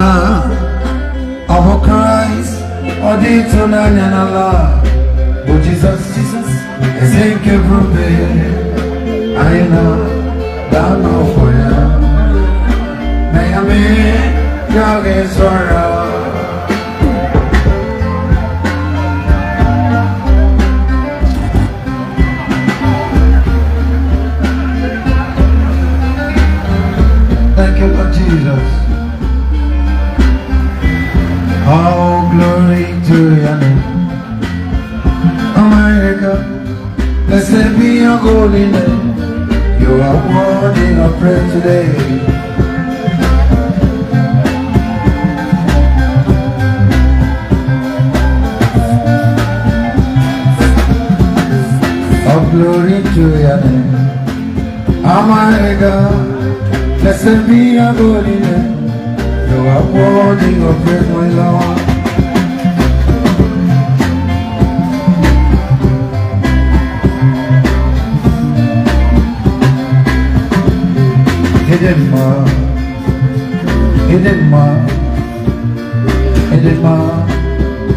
Of Christ, or the eternal and Allah. Oh Jesus, is a giver, I know, that no for you. May I be your Israel. Thank you, Lord Jesus. All glory to your name. Oh my God, blessed be your holy name. You are worthy of praise today. All glory to your name. Oh my God, blessed be your holy name. You are worthy of praise, my Lord. Hidden ma, hidden ma, hidden ma,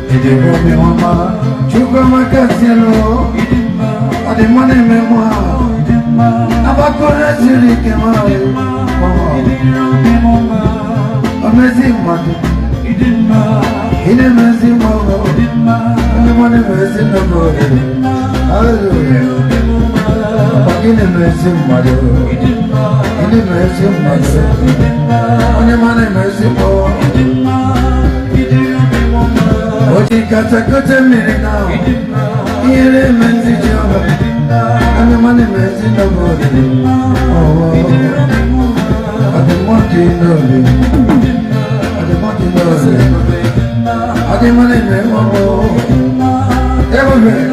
hidden Romi mama. Chuka makasielo, hidden ma. Adi mane memwa, hidden ma. Abakora siri kema, hidden Romi mama. Amazing mother, hidden ma, hidden amazing mama, hidden ma, the one amazing mother, hallelujah. Hidden amazing mother, hidden ma, hidden amazing mother, on the man amazing mother, hidden ma, hidden mama. Oh, she got a good minute now, hidden ma, here amazing job, and the man amazing mother, oh, at the mountain of I didn't want to make one more. Everywhere.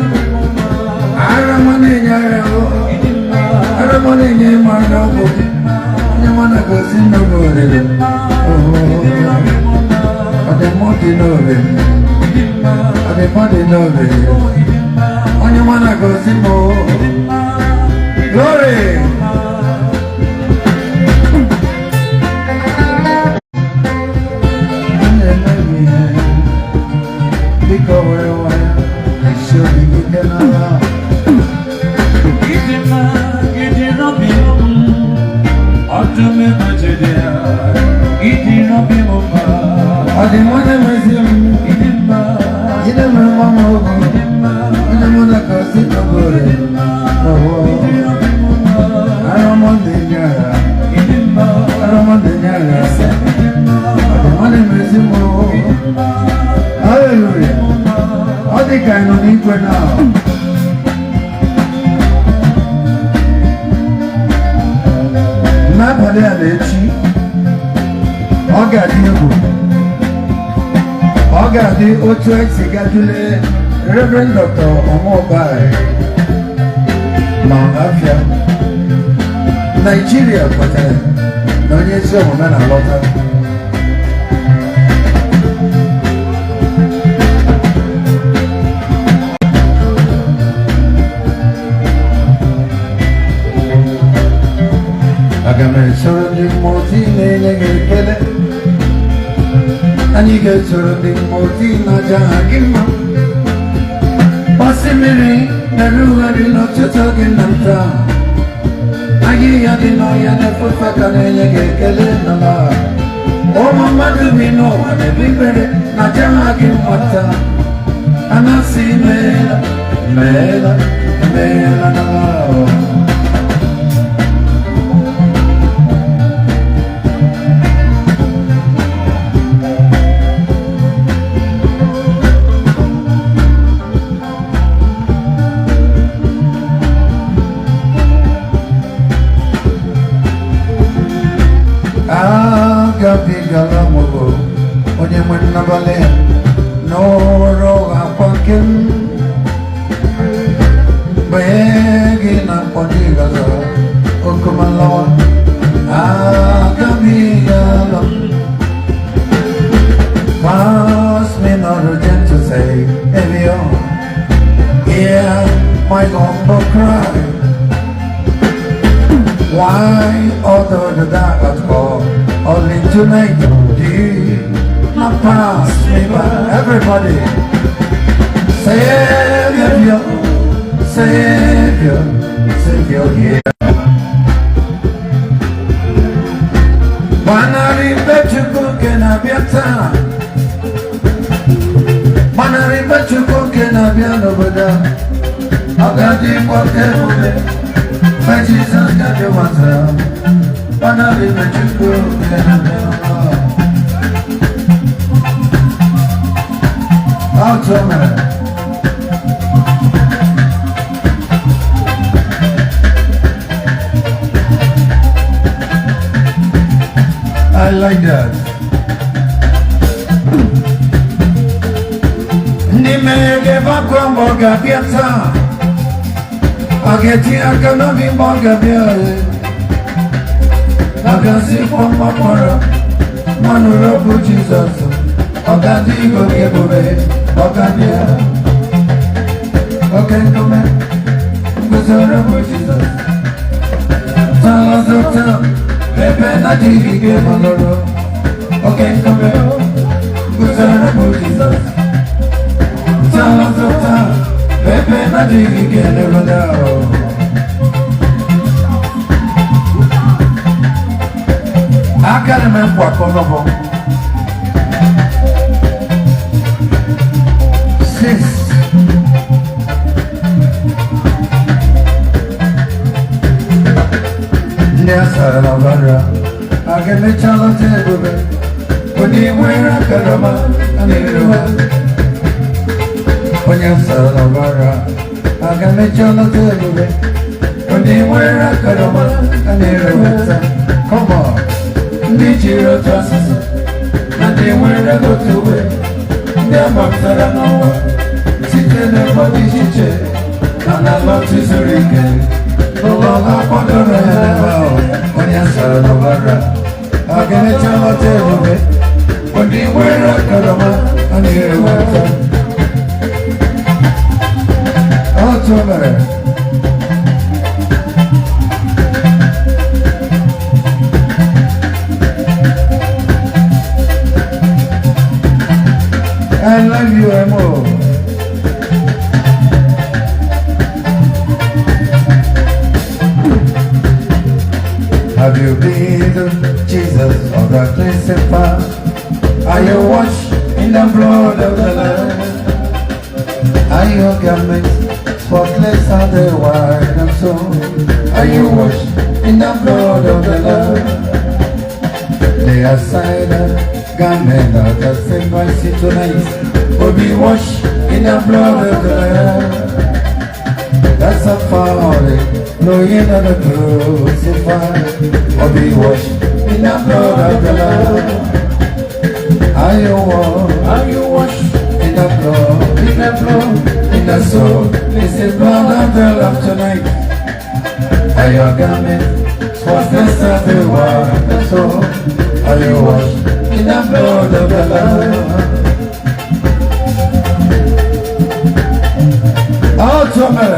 I don't want to hear I don't want to hear my novel. I don't want to go see nobody. I didn't want to know it. I didn't want to know it. I don't want to go see more. Glory. Hallelujah. I think I don't need for now. Not Ogadi Otuexicatule, Reverend Dr. Omobai, Mount Afia, Nigeria, but no need some men a lot. Agame surrounding Moti, and you get surrounding Motina Jahagima. Passimiri, Naruga did not talk in Nanta. Agia did not yet put Fakane Kelena. Oh, Mamma, do we know what a big berry, Najahagim Mata. And I see Mela. Agape Galamogo, Onyaman Navale, no Apakin, Begin upon the Gaza, Okumalon, Agape Galam. Pass me not urgent to say, Evion, yeah, my gumbo cry. Why although the dark at all, only tonight, dear. pass me by. Everybody. Savior, Savior, Savior here. Manari bechuku kena biata. Manari bechuku kena biano boda. Agadi kwake mube. My Jesus got the water. Manari bechuku kena biano. Out of me. I like that. Nimege vakwa mboga biata. Ageti akanobi mboga biare. Nagasi kwa mapara. Manurobu Jesus. Ogadi go kebube. Ogadia. Okay, come on. Manurobu Jesus. Salazota. Pepe na jigi ke manoro. Okay, come here. Guzara bu Jesus. Salazota. Pepe na jigi ke manoro. Akare me kwa konobo. Sis. Saravara, I can make chala tebube. When you wear a karama, and when you saravara, I can make chala tebube. When you wear a karama, and come on, need you trust, and they wear a go to it. They're not Saranoa, sit in the body, and I love to surrender. No longer wonder when you saw the water. I can tell a table when you wear a karama and you water. Oh, to me. I love you, Emo. Have you been to Jesus or the place of fire? Are you washed in the blood of the Lamb? Are your garments spotless are they white and so? Are you washed in the blood of the Lamb? Lay aside a garment that has been mercy tonight. Will be washed in the blood of the Lamb. That's a falling. No, you're not a crucified or be washed in the blood of the Lamb. Are you washed in the blood, in the soul? This is blood of the Lamb tonight. Are your garments spotless as they were the soul? Are you washed in the blood of the Lamb? Out of me.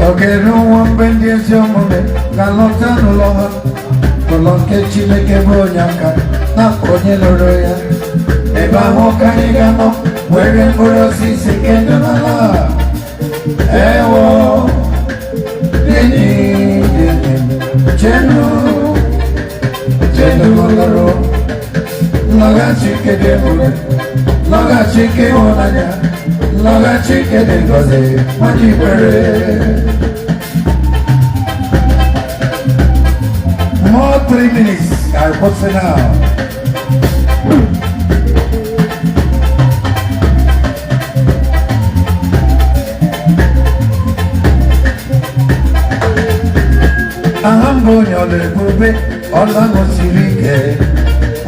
Okay, no one bend your moment. Galota no longer. Colonque Chile que boñaca. Na coñe loroya. Eba moca negano. Where for us is a candela. Ewo. Deni. Chenu. Chenu loro. Loga chique de bure. Loga chique onanya. Loga chique de goze. Maji pere. More 3 minutes. I put it now. Ahambo nyole bube, ola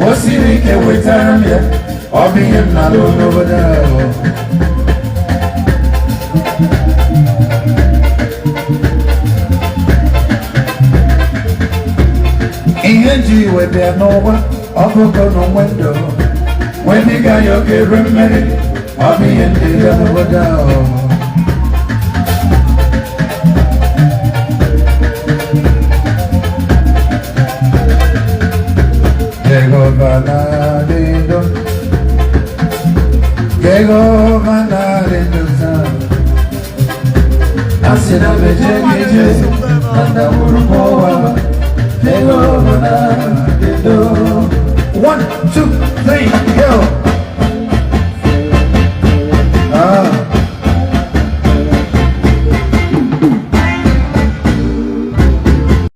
osirike wetamya, obiyem na lolo bodao. Ingenji webe anowa, obuko no window. When you got your get remarried, Mami yendiga wadao. Gego banadido, gego banadido sa. Asina bejeje, anda urupoa. Gego banadido. 1, 2, 3.